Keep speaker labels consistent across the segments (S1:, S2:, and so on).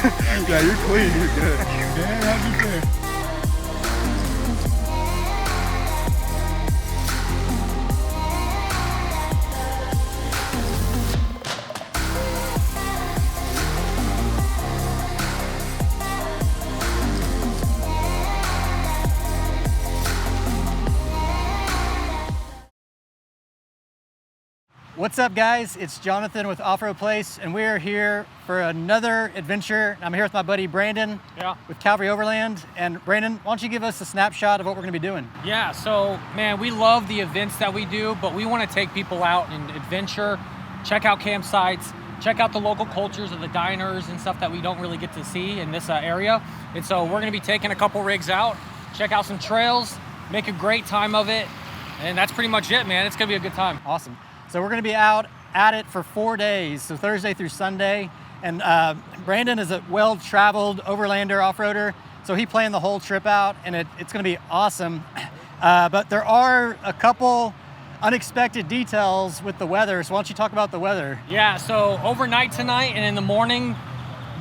S1: Yeah, you're clean. You're good.
S2: Yeah, that'd be fair.
S3: What's up, guys? It's Jonathan with Off-Road Place, and we are here for another adventure. I'm here with my buddy Brandon with Calvary Overland. And Brandon, why don't you give us a snapshot of what we're going to be doing?
S4: Yeah, so man, we love the events that we do, but we want to take people out and adventure, check out campsites, check out the local cultures of the diners and stuff that we don't really get to see in this area. And so we're going to be taking a couple rigs out, check out some trails, make a great time of it, and that's pretty much it, man. It's going to be a good time.
S3: Awesome. So we're going to be out at it for 4 days, so Thursday through Sunday. And Brandon is a well-traveled overlander off-roader, so he planned the whole trip out, and it's going to be awesome. But there are a couple unexpected details with the weather, so why don't you talk about the weather?
S4: Yeah, so overnight tonight and in the morning,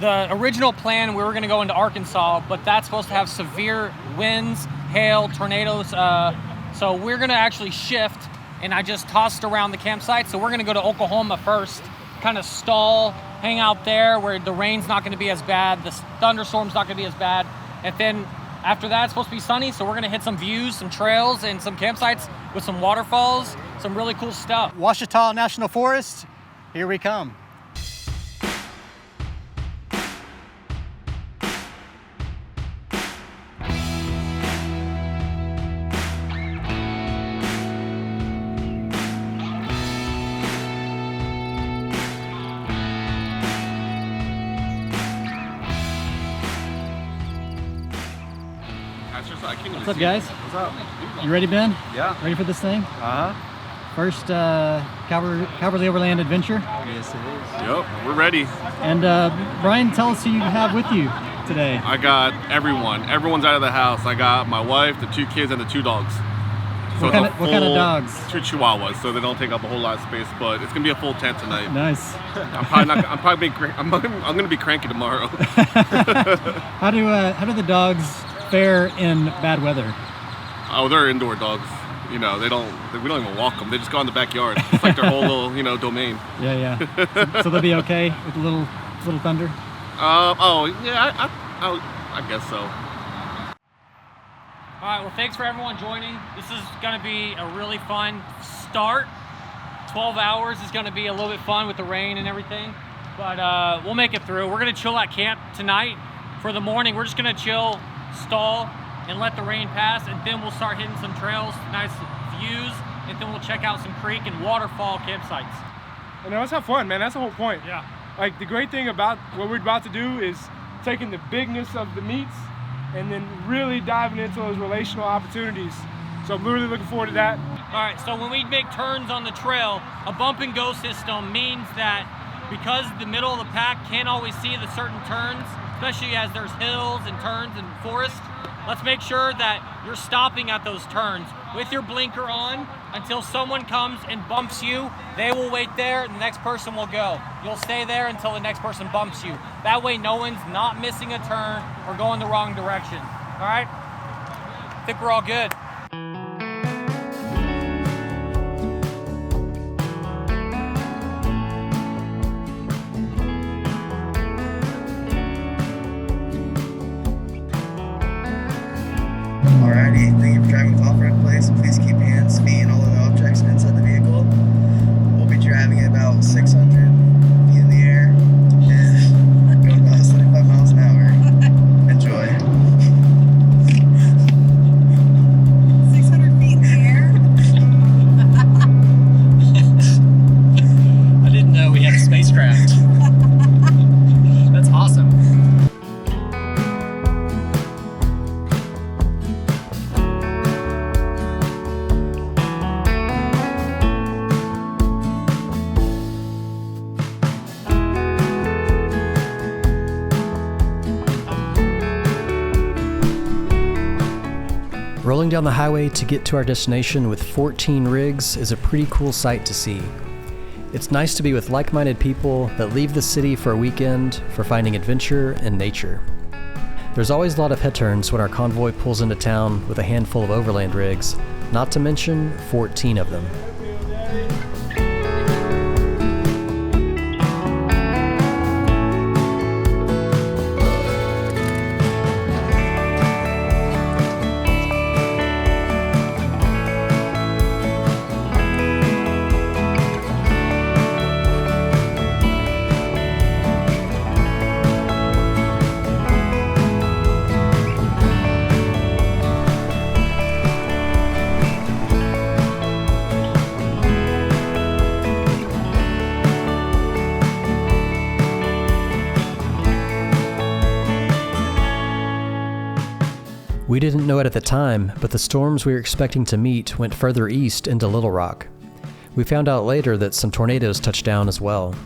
S4: the original plan, we were going to go into Arkansas, but that's supposed to have severe winds, hail, tornadoes. So we're going to actually shift. And I just tossed around the campsite. So we're gonna go to Oklahoma first, kind of stall, hang out there where the rain's not gonna be as bad, the thunderstorm's not gonna be as bad. And then after that, it's supposed to be sunny. So we're gonna hit some views, some trails, and some campsites with some waterfalls, some really cool stuff.
S3: Ouachita National Forest, here we come. What's up, guys?
S1: What's up?
S3: You ready, Ben?
S1: Yeah.
S3: Ready for this thing?
S1: Uh-huh.
S3: First Calvary Overland adventure.
S1: Yes, it is. Yep, we're ready.
S3: And Brian, tell us who you have with you today.
S1: I got everyone. Everyone's out of the house. I got my wife, the 2 kids, and the 2 dogs. So
S3: what kind of dogs?
S1: 2 Chihuahuas, so they don't take up a whole lot of space. But it's gonna be a full tent tonight.
S3: Nice.
S1: I'm gonna be cranky tomorrow.
S3: How do the dogs fare in bad weather?
S1: Oh, they're indoor dogs. You know, we don't even walk them. They just go in the backyard. It's like their whole little, domain.
S3: Yeah. So they'll be okay with a little thunder?
S1: I guess so.
S4: All right, well, thanks for everyone joining. This is gonna be a really fun start. 12 hours is gonna be a little bit fun with the rain and everything, but we'll make it through. We're gonna chill at camp tonight. For the morning, we're just gonna chill, stall, and let the rain pass, and then we'll start hitting some trails, nice views, and then we'll check out some creek and waterfall campsites.
S2: And let's have fun, man. That's the whole point.
S4: Yeah.
S2: Like, the great thing about what we're about to do is taking the bigness of the meets and then really diving into those relational opportunities. So I'm really looking forward to that.
S4: All right, so when we make turns on the trail, a bump and go system means that because the middle of the pack can't always see the certain turns, especially as there's hills and turns and forest, let's make sure that you're stopping at those turns with your blinker on until someone comes and bumps you. They will wait there, and the next person will go. You'll stay there until the next person bumps you. That way no one's not missing a turn or going the wrong direction. All right? I think we're all good.
S5: Alrighty, thank you for driving with Off-Road Place. Please keep hands, feet, and all of the objects inside the vehicle. We'll be driving at about 600 feet in the air and going about 75 miles an hour. Enjoy.
S6: 600 feet in the air?
S3: I didn't know we had a spacecraft. That's awesome.
S7: Rolling down the highway to get to our destination with 14 rigs is a pretty cool sight to see.
S3: It's nice to be with like-minded people that leave the city for a weekend for finding adventure and nature. There's always a lot of head turns when our convoy pulls into town with a handful of overland rigs, not to mention 14 of them. We didn't know it at the time, but the storms we were expecting to meet went further east into Little Rock. We found out later that some tornadoes touched down as well,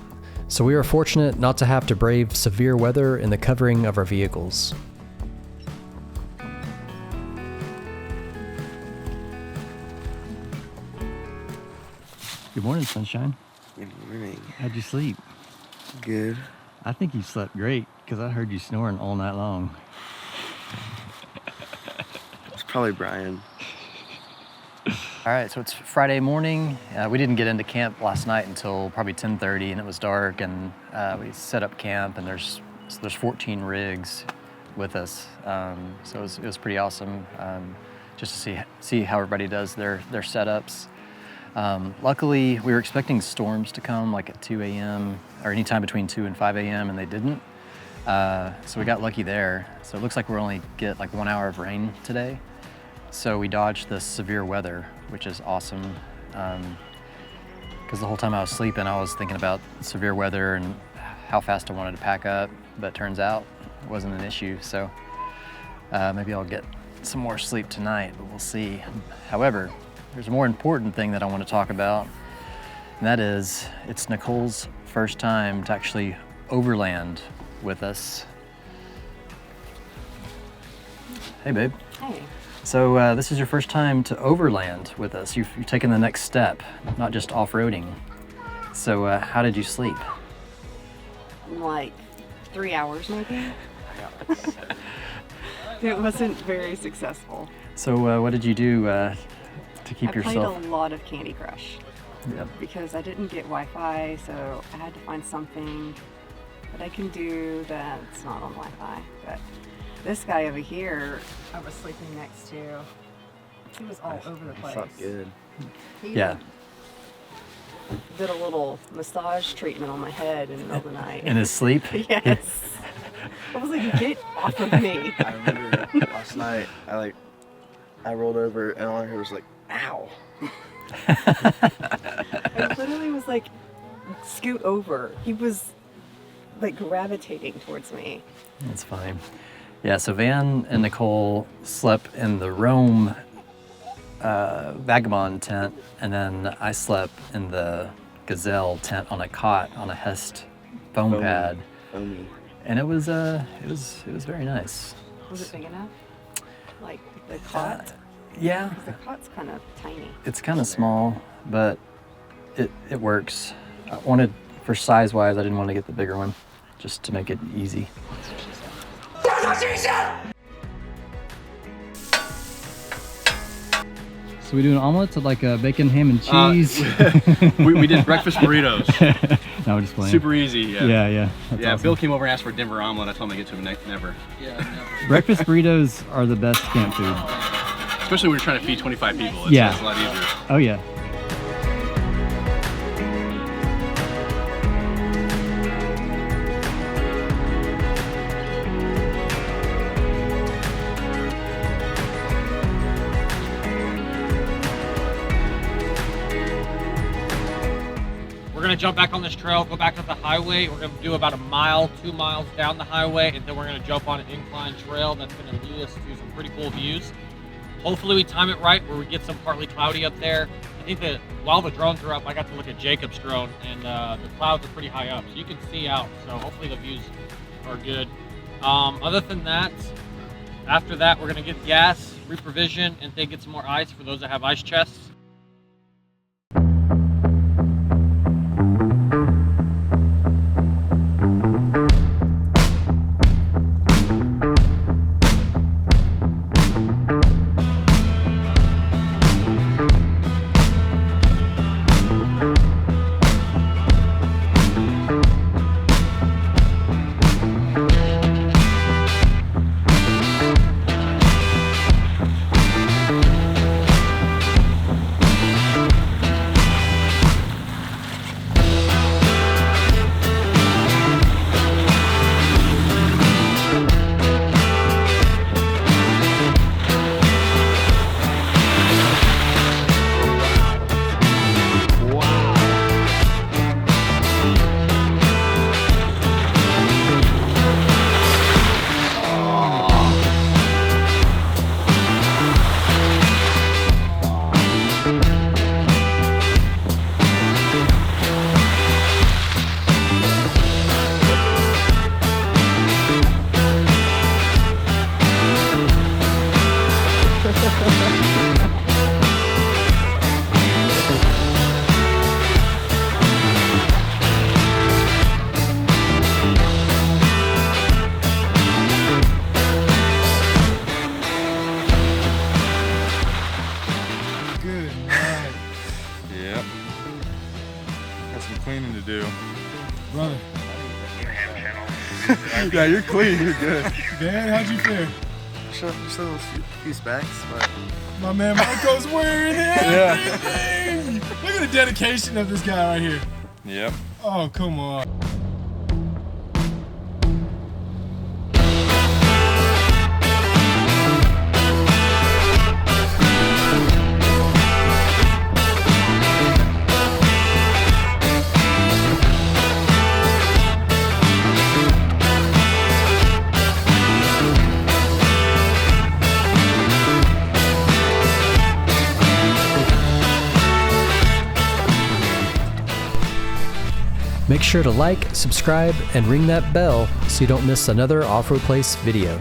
S3: so we were fortunate not to have to brave severe weather in the covering of our vehicles. Good morning, sunshine.
S5: Good morning.
S3: How'd you sleep?
S5: Good.
S3: I think you slept great, because I heard you snoring all night long.
S5: It's probably Brian.
S3: All right, so it's Friday morning. We didn't get into camp last night until probably 10:30, and it was dark, and we set up camp, and there's 14 rigs with us. So it was pretty awesome just to see how everybody does their setups. Luckily, we were expecting storms to come like at 2 a.m. or anytime between 2 and 5 a.m. and they didn't. So we got lucky there. So it looks like we'll only get like 1 hour of rain today. So we dodged the severe weather, which is awesome. Because the whole time I was sleeping, I was thinking about severe weather and how fast I wanted to pack up. But it turns out it wasn't an issue. So maybe I'll get some more sleep tonight, but we'll see. However, there's a more important thing that I want to talk about, and that is it's Nicole's first time to actually overland with us. Hey, babe.
S6: Hey.
S3: So this is your first time to overland with us. You've taken the next step, not just off-roading. So how did you sleep?
S6: Like 3 hours maybe. It wasn't very successful.
S3: So what did you do to keep yourself?
S6: I played a lot of Candy Crush.
S3: Yep.
S6: Because I didn't get Wi-Fi, so I had to find something that I can do that's not on Wi-Fi. But this guy over here, I was sleeping next to. He was all over the place.
S5: Slept good.
S6: He
S3: Yeah.
S6: did a little massage treatment on my head in the middle of the night.
S3: In his sleep?
S6: Yes. I was like, get off of me.
S5: I remember last night, I rolled over and all I heard was like, ow.
S6: I literally was like, scoot over. He was like gravitating towards me.
S3: That's fine. Yeah, so Van and Nicole slept in the Rome Vagabond tent, and then I slept in the Gazelle tent on a cot on a Hest foam pad.
S5: Foamy.
S3: And it was very nice.
S6: Was it big enough? Like the cot?
S3: Yeah,
S6: Because the cot's kind of tiny.
S3: it's kind of small, but it works. I wanted, for size-wise, I didn't want to get the bigger one, just to make it easy. So we do an omelet, like bacon, ham, and cheese.
S7: We did breakfast burritos.
S3: No, we're just playing.
S7: Super easy. Yeah.
S3: Yeah.
S7: Yeah. Bill came over and asked for a Denver omelet. I told him to get to him. Never.
S3: Breakfast burritos are the best camp food.
S7: Especially when you're trying to feed 25 people.
S3: Yeah.
S7: It's a lot easier.
S3: Oh yeah.
S4: We're gonna jump back on this trail, go back up the highway. We're gonna do about a mile, 2 miles down the highway, and then we're gonna jump on an incline trail that's gonna lead us to some pretty cool views. Hopefully we time it right where we get some partly cloudy up there. I think that while the drones are up, I got to look at Jacob's drone, and the clouds are pretty high up, so you can see out. So hopefully the views are good. Other than that, after that, we're gonna get gas, reprovision, and then get some more ice for those that have ice chests.
S2: Brother.
S1: Yeah, you're clean. You're good.
S2: Dan, how'd you fare?
S5: Just a few specs, but
S2: My man Marco's wearing everything. Look at the dedication of this guy right here.
S1: Yep.
S2: Oh, come on.
S8: Make sure to like, subscribe, and ring that bell so you don't miss another Off-Road Place video.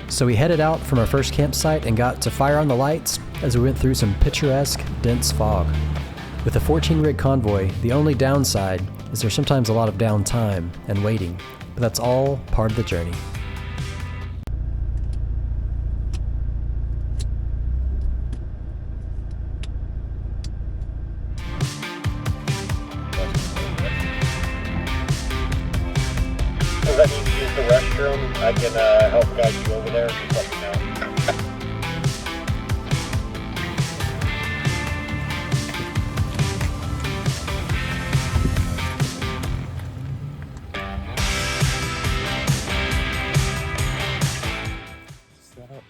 S8: So we headed out from our first campsite and got to fire on the lights as we went through some picturesque, dense fog. With a 14-rig convoy, the only downside is there's sometimes a lot of downtime and waiting, but that's all part of the journey.
S9: Does that need to use the restroom? I can help guide you over there. Just let me know.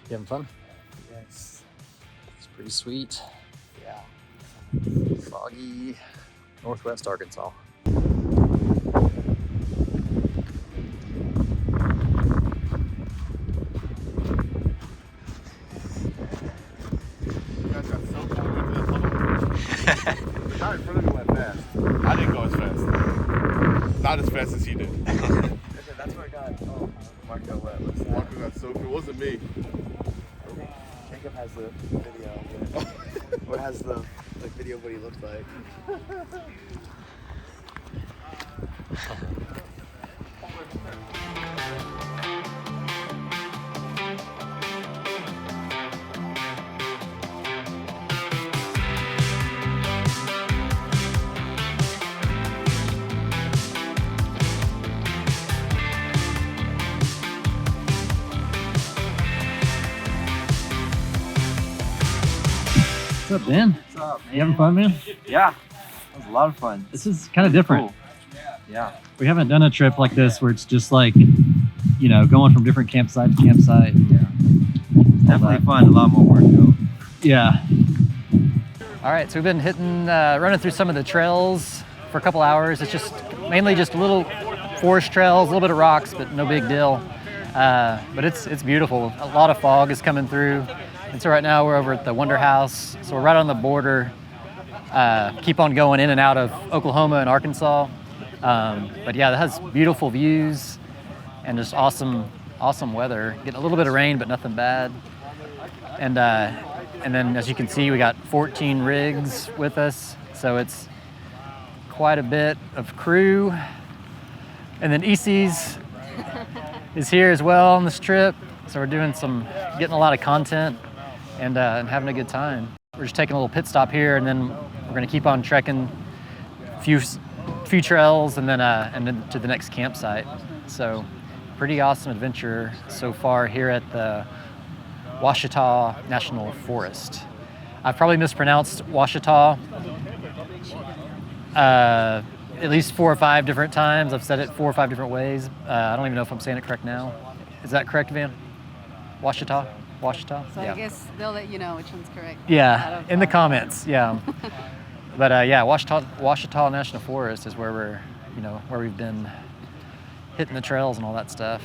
S8: You having fun?
S5: yes.
S8: It's pretty sweet.
S5: Yeah.
S8: Foggy northwest Arkansas.
S1: The guy in front of me went fast. I didn't go as fast. Not as fast as he did.
S5: That's where I got Marco wet.
S1: Marco got soaked. It wasn't me.
S5: Jacob has the video. Or has the video of what he looks like.
S3: What's up, Ben?
S5: What's up?
S3: You having fun, man?
S5: Yeah. That was a lot of fun.
S3: This is kind of different.
S5: Cool. Yeah.
S3: We haven't done a trip like this where it's just like, you know, going from different campsite to campsite.
S5: Definitely fun. A lot more work though.
S3: Yeah. All right, so we've been running through some of the trails for a couple hours. It's just mainly just little forest trails, a little bit of rocks, but no big deal. But it's beautiful. A lot of fog is coming through. And so right now we're over at the Wonder House. So we're right on the border. Keep on going in and out of Oklahoma and Arkansas. But yeah, that has beautiful views and just awesome weather. Getting a little bit of rain, but nothing bad. And then as you can see, we got 14 rigs with us. So it's quite a bit of crew. And then EC's is here as well on this trip. So we're getting a lot of content and having a good time. We're just taking a little pit stop here, and then we're gonna keep on trekking a few trails and then to the next campsite. So pretty awesome adventure so far here at the Ouachita National Forest. I've probably mispronounced Ouachita at least 4 or 5 different times. I've said it 4 or 5 different ways. I don't even know if I'm saying it correct now. Is that correct, Van? Ouachita?
S10: So
S3: yeah.
S10: I guess they'll let you know which one's correct.
S3: Yeah, in the comments, yeah. But yeah, Ouachita National Forest is where we've been hitting the trails and all that stuff.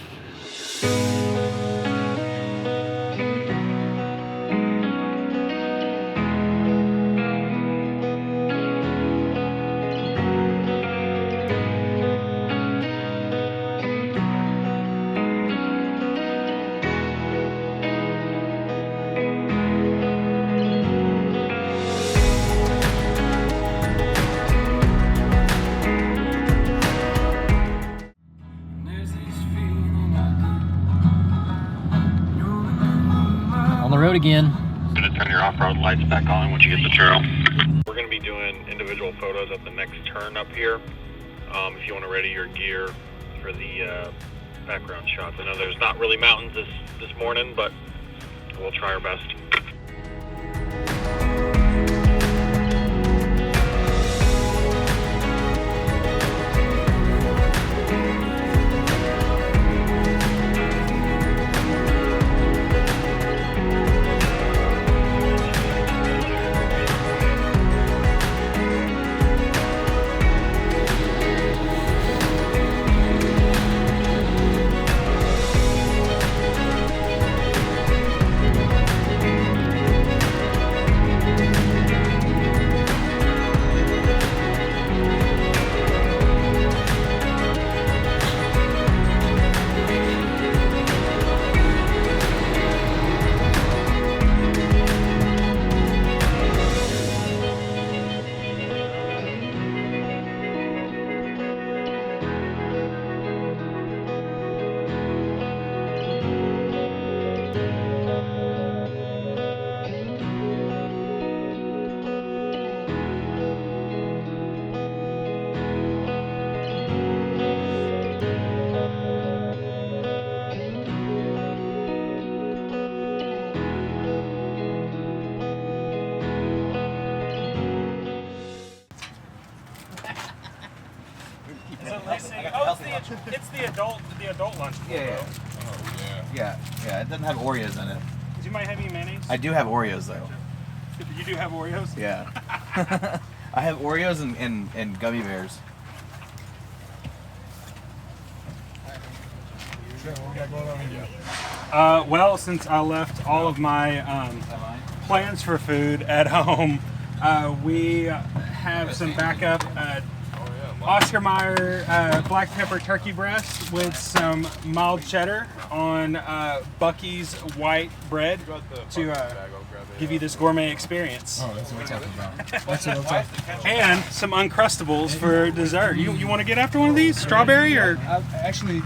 S8: the road again.
S9: Gonna turn your off-road lights back on once you get the trail. We're gonna be doing individual photos at the next turn up here. If you want to ready your gear for the background shots. I know there's not really mountains this morning, but we'll try our best.
S11: It's the adult lunch.
S12: Yeah. Yeah. It doesn't have Oreos in it.
S11: You might have any mayonnaise?
S12: I do have Oreos though.
S11: You do have Oreos?
S12: Yeah. I have Oreos and gummy bears.
S11: Well, since I left all of my plans for food at home, we have some backup Oscar Mayer black pepper turkey breast with some mild cheddar on Bucky's white bread to give you this gourmet experience.
S2: Oh, that's what I'm talking about. That's what I'm talking about.
S11: And some Uncrustables for dessert. You want to get after one of these? Strawberry or?
S2: Actually,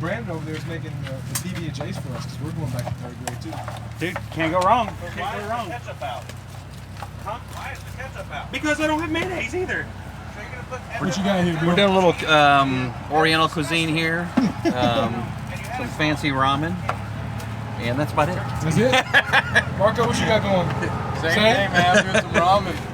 S2: Brandon over there is making the PB&Js for us because we're going back to 3rd grade too.
S11: Dude, can't go wrong.
S9: Why is the ketchup out?
S11: Huh?
S9: Why is the ketchup out?
S11: Because I don't have mayonnaise either.
S2: What you got here, dude?
S12: We're doing a little Oriental cuisine here. Some fancy ramen. And that's about it.
S2: That's it? Marco, what you got going?
S13: Same thing, man. Doing some ramen.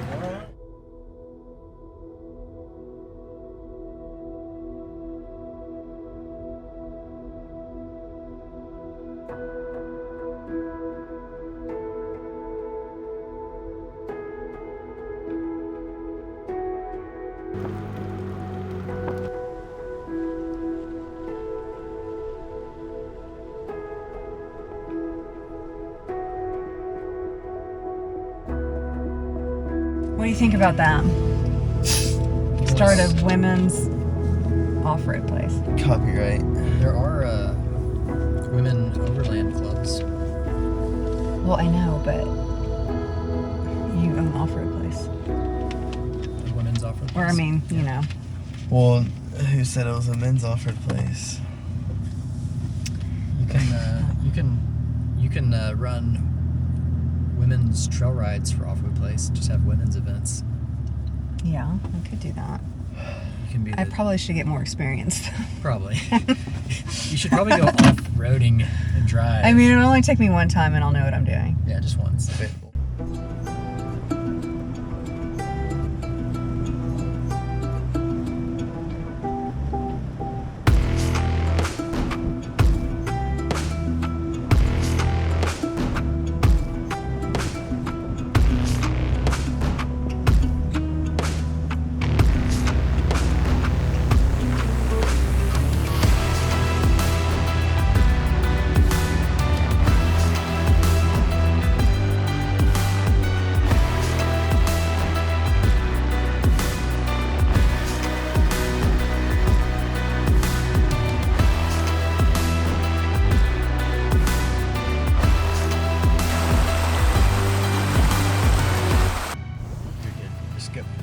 S6: What do you think about that? Start a women's off-road place.
S5: Copyright.
S8: There are women overland clubs.
S6: Well, I know, but you own an off-road place.
S8: A women's off-road place.
S6: Or I mean, you know.
S5: Well, who said it was a men's off-road place?
S8: You can run women's trail rides for off-road place. Just have women's events.
S6: Yeah, I could do that.
S8: You can be.
S6: I probably should get more experience.
S8: Probably. You should probably go off-roading and drive.
S6: I mean, it'll only take me one time and I'll know what I'm doing.
S8: Yeah, just once.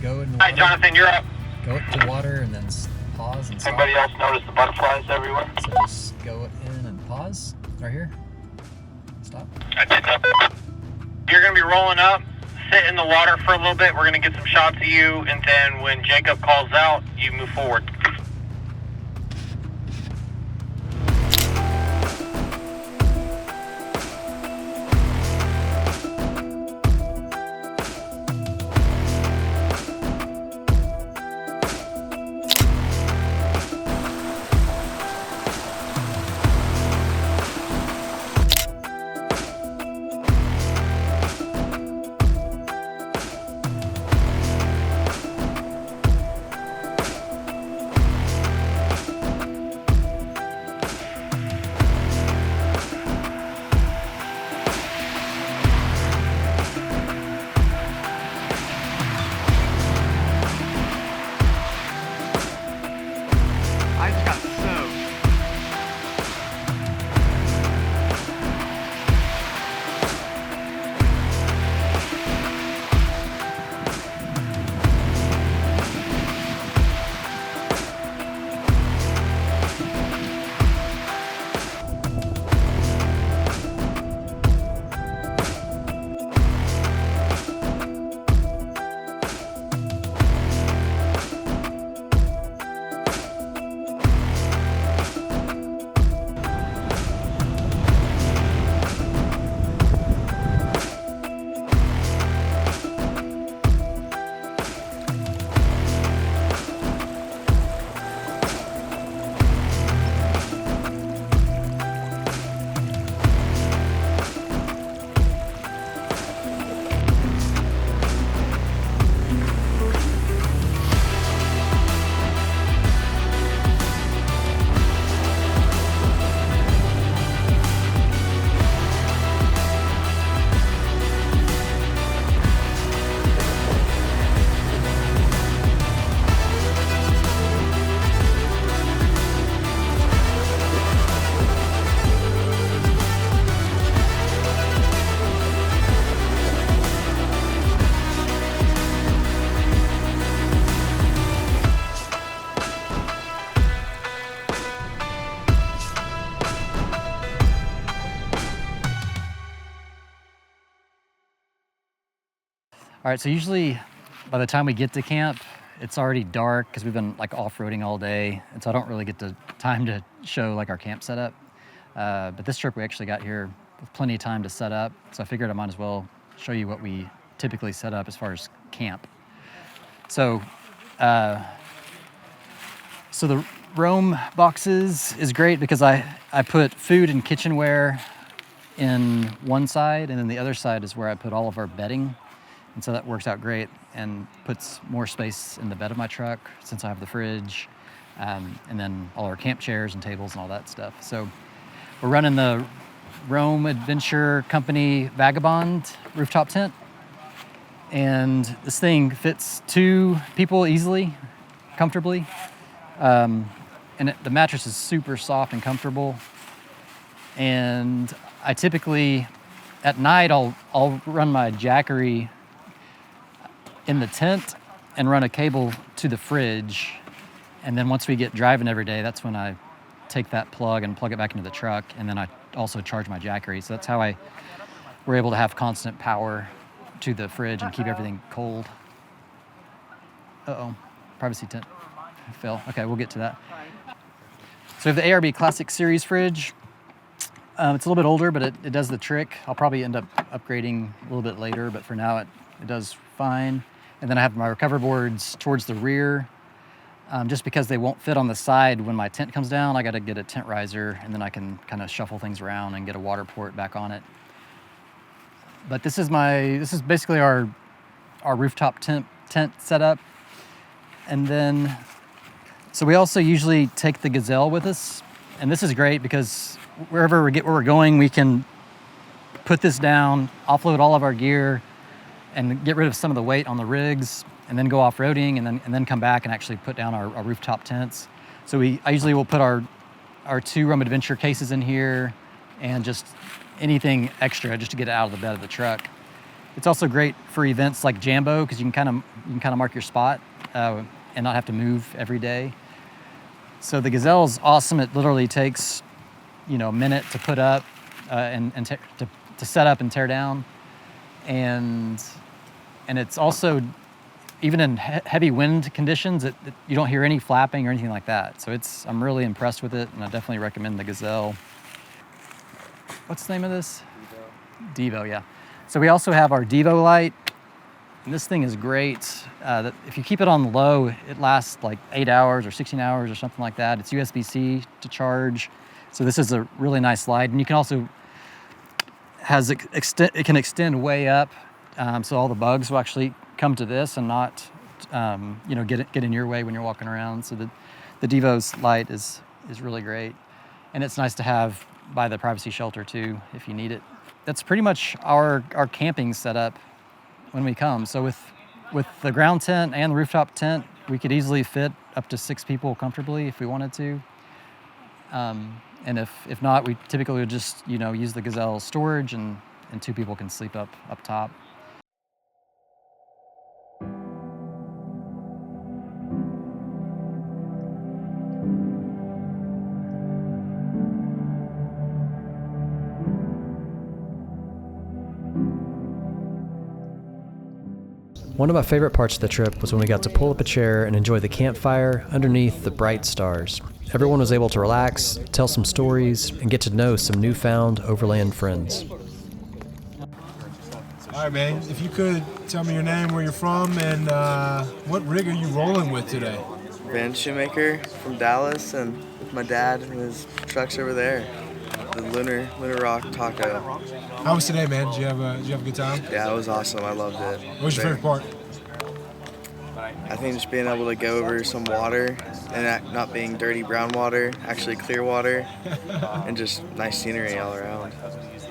S8: Go and
S9: Hi, Jonathan, you're up.
S8: Go to water and then pause and stop.
S9: Anybody else notice the butterflies everywhere?
S8: So just go in and pause right here. Stop.
S3: Stop.
S9: You're going to be rolling up, sit in the water for a little bit. We're going to get some shots of you, and then when Jacob calls out, you move forward.
S3: I just got soaked. All right, so usually by the time we get to camp, it's already dark because we've been like off-roading all day, and so I don't really get the time to show like our camp setup. But this trip we actually got here with plenty of time to set up, so I figured I might as well show you what we typically set up as far as camp. So, so the roam boxes is great because I put food and kitchenware in one side, and then the other side is where I put all of our bedding. And so that works out great and puts more space in the bed of my truck since I have the fridge, and then all our camp chairs and tables and all that stuff. So we're running the Roam Adventure Company Vagabond rooftop tent. And this thing fits 2 people easily, comfortably. And the mattress is super soft and comfortable. And I typically, at night, I'll run my Jackery in the tent and run a cable to the fridge. And then once we get driving every day, that's when I take that plug and plug it back into the truck. And then I also charge my Jackery. So that's how we're able to have constant power to the fridge and keep everything cold. Uh-oh, privacy tent fell. Okay, we'll get to that. So we have the ARB Classic Series fridge. It's a little bit older, but it does the trick. I'll probably end up upgrading a little bit later, but for now it does fine. And then I have my recover boards towards the rear. Just because they won't fit on the side when my tent comes down, I got to get a tent riser, and then I can kind of shuffle things around and get a water port back on it. But this is basically our rooftop tent setup. And then, so we also usually take the Gazelle with us, and this is great because wherever we're going, we can put this down, offload all of our gear, and get rid of some of the weight on the rigs, and then go off-roading, and then come back and actually put down our rooftop tents. So I usually will put our 2 Roam Adventure cases in here, and just anything extra just to get it out of the bed of the truck. It's also great for events like Jambo because you can kind of mark your spot and not have to move every day. So the Gazelle is awesome. It literally takes a minute to put up and to to set up and tear down, and it's also, even in heavy wind conditions, you don't hear any flapping or anything like that. So I'm really impressed with it, and I definitely recommend the Gazelle. What's the name of this? Devo, yeah. So we also have our Devo light, and this thing is great. If you keep it on low, it lasts like 8 hours or 16 hours or something like that. It's USB-C to charge. So this is a really nice light, and you can also, it can extend way up, so all the bugs will actually come to this and not, get in your way when you're walking around. So the Devo's light is really great, and it's nice to have by the privacy shelter too if you need it. That's pretty much our camping setup when we come. So with the ground tent and the rooftop tent, we could easily fit up to 6 people comfortably if we wanted to. And if not, we typically would just use the Gazelle storage, and 2 people can sleep up top.
S8: One of my favorite parts of the trip was when we got to pull up a chair and enjoy the campfire underneath the bright stars. Everyone was able to relax, tell some stories, and get to know some newfound overland friends.
S2: All right, man, if you could tell me your name, where you're from, and what rig are you rolling with today?
S5: Van Shoemaker from Dallas, and with my dad and his trucks over there. The Lunar Rock Taco.
S2: How was today, man? Did you have a good time?
S5: Yeah, it was awesome. I loved it.
S2: What was your favorite part?
S5: I think just being able to go over some water and not being dirty brown water, actually clear water, and just nice scenery all around.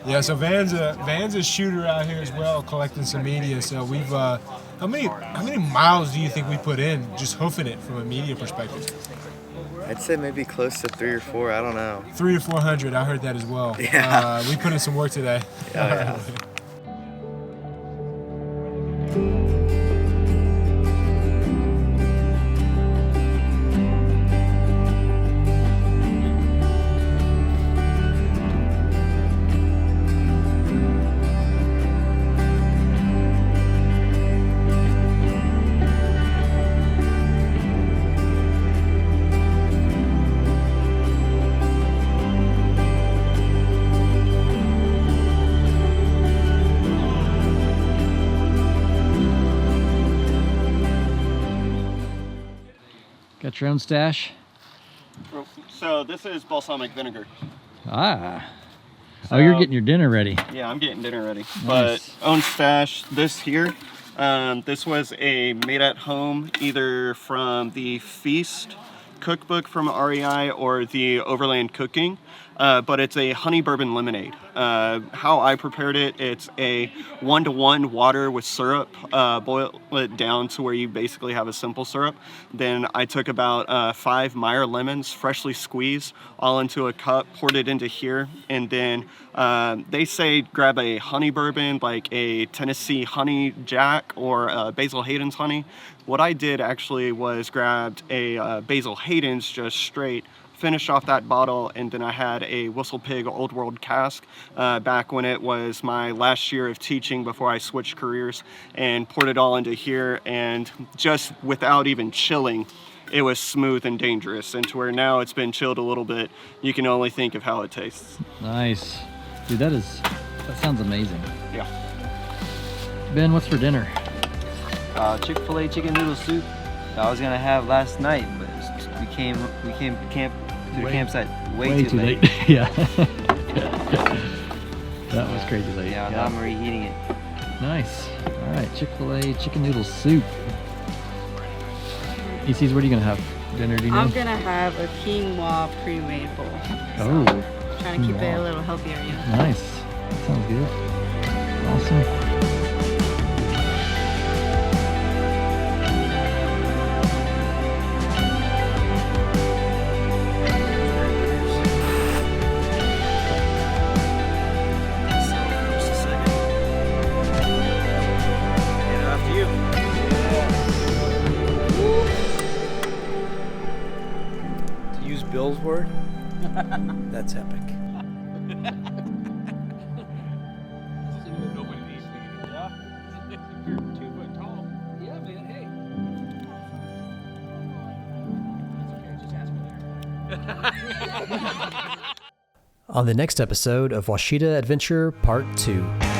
S2: Yeah, so Van's a shooter out here as well, collecting some media. So we've how many miles do you think we put in just hoofing it from a media perspective?
S5: I'd say maybe close to 3 or 4. I don't know.
S2: 300 to 400. I heard that as well.
S5: Yeah.
S2: We put in some work today.
S5: Yeah.
S3: Got your own stash?
S1: So this is balsamic vinegar.
S3: Ah.
S1: So,
S3: oh, you're getting your dinner ready.
S1: Yeah, I'm getting dinner ready.
S3: Nice.
S1: But own stash, this here, this was a made at home, either from the Feast cookbook from REI or the Overland Cooking, but it's a honey bourbon lemonade. How I prepared it, it's a 1-to-1 water with syrup, boil it down to where you basically have a simple syrup. Then I took about 5 Meyer lemons, freshly squeezed, all into a cup, poured it into here, and then they say grab a honey bourbon, like a Tennessee Honey Jack or Basil Hayden's honey. What I did actually was grabbed a Basil Hayden's just straight, finished off that bottle, and then I had a Whistle Pig Old World cask back when it was my last year of teaching before I switched careers, and poured it all into here, and just without even chilling, it was smooth and dangerous, and to where now it's been chilled a little bit, you can only think of how it tastes.
S3: Nice. Dude, that sounds amazing.
S1: Yeah.
S3: Ben, what's for dinner?
S14: Chick-fil-A chicken noodle soup that I was gonna have last night, but we came to the campsite way too late.
S3: Yeah. That was crazy late.
S14: Yeah, now I'm reheating it.
S3: Nice. All right, Chick-fil-A chicken noodle soup. EC's, what are you gonna have dinner? Do you know?
S10: I'm gonna have a quinoa pre-made bowl.
S3: Oh.
S10: So, trying to keep it a little healthier, you know.
S3: Nice. That sounds good. Awesome.
S5: Bill's word? That's epic.
S8: On the next episode of Ouachita Adventure Part 2.